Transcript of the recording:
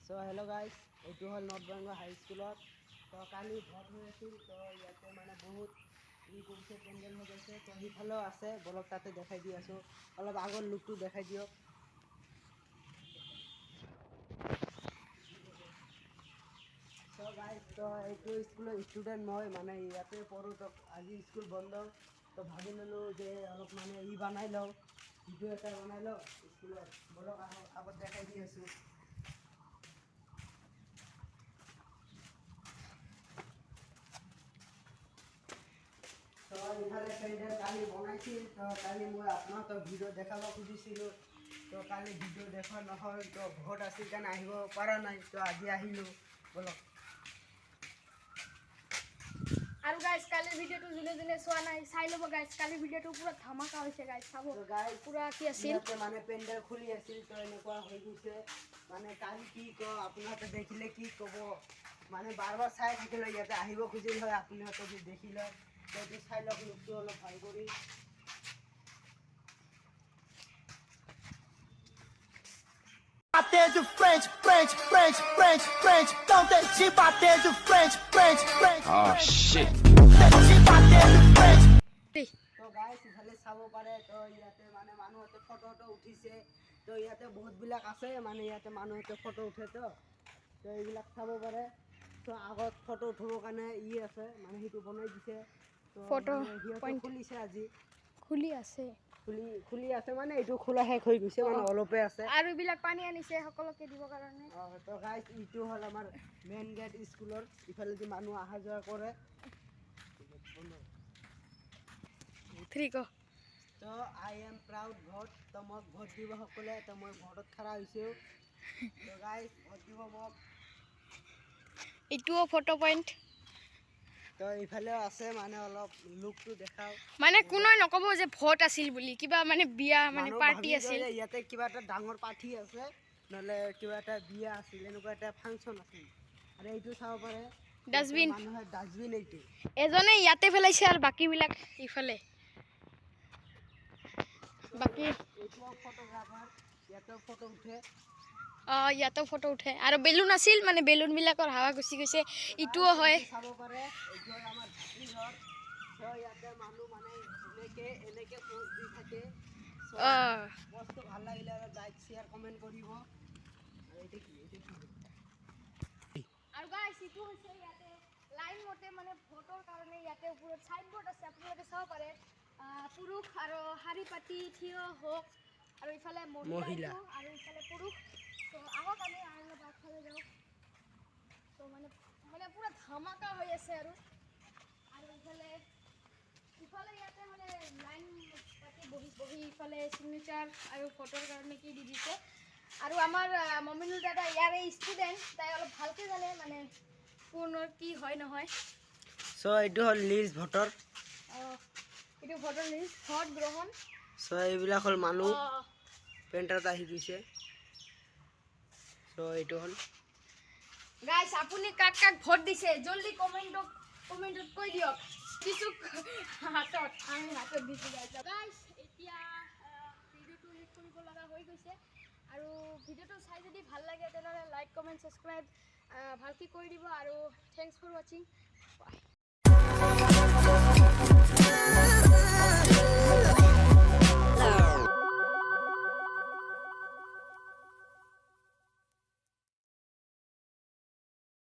So hello' guys, এইটো হ'ল north Bengal হাই স্কুলত। তো কালি ভোট হৈ আছিল, তো ইয়াতে মানে বহুত কৰিছে, পেণ্ডেল হৈ গৈছে। তো সিফালেও আছে, বলক তাতে দেখাই দি আছোঁ। অলপ আগৰ লুকটো দেখাই দিয়ক। তো গাইজ, তো এইটো স্কুলৰ ষ্টুডেণ্ট মই মানে ইয়াতে পঢ়োঁ। তো আজি স্কুল বন্ধ, তো ভাবি ল'লোঁ যে অলপ মানে বনাই লওঁ, ভিডিঅ' এটা বনাই লওঁ স্কুলত। বলক আগত দেখাই দি আছোঁ। তো ইফালে পেণ্ডেল কালি বনাইছিল। তো কালি মই আপোনালোকক ভিডিঅ' দেখাব খুজিছিলোঁ। তো কালি ভিডিঅ' দেখা নহ'ল, তো ভোট আছিল কাৰণে আহিব পৰা নাই। তো আজি আহিলোঁ, বলক। আৰু গাইজ কালিৰ ভিডিঅ'টো যোনে যোনে চোৱা নাই চাই ল'ব গাইজ। কালিৰ ভিডিঅ'টো পুৰা ধামাকা হৈছে গাইজ, চাব। পুৰা কি আছিল মানে পেণ্ডেল খুলি আছিল, তো এনেকুৱা হৈ গৈছে। মানে কালি কি কওঁ, আপোনালোকে দেখিলে কি ক'ব, মানে বাৰ বাৰ চাই থাকিলে ইয়াতে আহিব খুজিল হয়। আপোনালোকে যদি দেখিলে তো এইটো চাই লওক, লুকটো অলপ ভাল কৰি। Bater de frente, frente, frente, frente, frente. Não deixe bater de frente, frente, frente. Oh shit. Deixe bater de frente. তো গাইজ ইফালে চাব পাৰে, তো ইয়াতে মানে মানুহতে ফটো উঠিছে। তো ইয়াতে বহুতবিলাক আছে, মানে ইয়াতে মানুহতে ফটো উঠে। তো এইবিলাক চাব পাৰে। তো আগত ফটো উঠিবৰ কাৰণে আছে, মানে সেইটো বনাই দিছে। তো ফটো মানে সিহঁতে খুলিছে আজি, খুলি আছে। খুলি আছে মানে এইটো খোলা শেষ হৈ গৈছে, মানে অলপে আছে। আৰু এইবিলাক পানী আনিছে সকলোকে দিবৰ কাৰণে। তো গাইজ এইটো হ'ল আমাৰ মেইন গেট স্কুলৰ। ইফালেদি মানুহ অহা যোৱা কৰে। তো আই এম প্ৰাউড ভোট। তো মোক ভোট দিব সকলে। তো মই ভোটত খাৰা হৈছোঁ। তো গাইজ ভোট দিব মোক। এইটোও ফটো পইণ্ট। তো ইফালেও আছে, মানে অলপ লুকটো দেখাও। মানে কোনোৱে নক'ব যে ভোট আছিল বুলি, কিবা মানে বিয়া মানে পাৰ্টি আছিল। ইয়াতে কিবা এটা ডাঙৰ পাৰ্টি আছে, নহ'লে কিবা এটা বিয়া আছিল, এনেকুৱা এটা ফাংচন আছিল। আৰু এইটো চাব পাৰে, ডাষ্টবিন। মানুহে ডাষ্টবিন এইটো এজনে ইয়াতে পেলাইছে আৰু বাকীবিলাক ইফালে। বাকী এইটোও ফটোগ্ৰাফাৰ, ইয়াতেও ফটো উঠে। ইয়াতো ফটো উঠে। আৰু বেলুন আছিল, মানে বেলুনবিলাকৰ হাৱা গুচি গৈছে। ইটোও হয়। চাব পাৰে, এইটো হ'ল আমাৰ ভাতৃ ঘৰ। তো ইয়াতে মানুহ মানে এনেকে পোজ দি থাকে। বস্তু ভাল লাগিলে আৰু লাইক শ্বেয়াৰ কমেণ্ট কৰিব। আৰু এইটো কি আৰু গাইছ ইটো হৈছে ইয়াতে লাইন মতে মানে ভোটৰ কাৰণে ইয়াতে ওপৰত চাইনবোৰ্ড আছে, আপোনালোকে চাব পাৰে। পুৰুষ আৰু শাৰী পাতি থিয় হওক, আৰু ইফালে মহিলা আৰু ইফালে পুৰুষ। তো আগত আমি অলপ আগফালে যাওঁ। তো মানে পুৰা ধামাকা হৈ আছে। আৰু ইফালে ইয়াতে মানে লাইন পাতি বহি ইফালে চিগনেচাৰ আৰু ফটোৰ কাৰণে কি দি দিছে। আৰু আমাৰ মমিনুল দাদা ইয়াৰে ষ্টুডেণ্ট, তাই অলপ ভালকৈ জানে মানে কোন কি হয় নহয়। চ' এইটো হ'ল লিষ্ট ভোটৰ। এইটো ভোটৰ লিষ্ট, ভোট গ্ৰহণ। চ' এইবিলাক হ'ল মানুহ পেণ্টাৰত আহি গৈছে। চ' এইটো হ'ল গাইছ, আপুনি কাক কাক ভোট দিছে জলদি কমেণ্টত কৈ দিয়ক। দিছোঁ হাতত, আমি হাতত দিছোঁ গাইছ। এতিয়া ভিডিঅ'টো শেষ কৰিব লগা হৈ গৈছে। আৰু ভিডিঅ'টো চাই যদি ভাল লাগে তেনেহ'লে লাইক কমেণ্ট ছাবস্ক্ৰাইব ভালকৈ কৰি দিব। আৰু থেংকছ ফৰ ৱাচিং। বাই।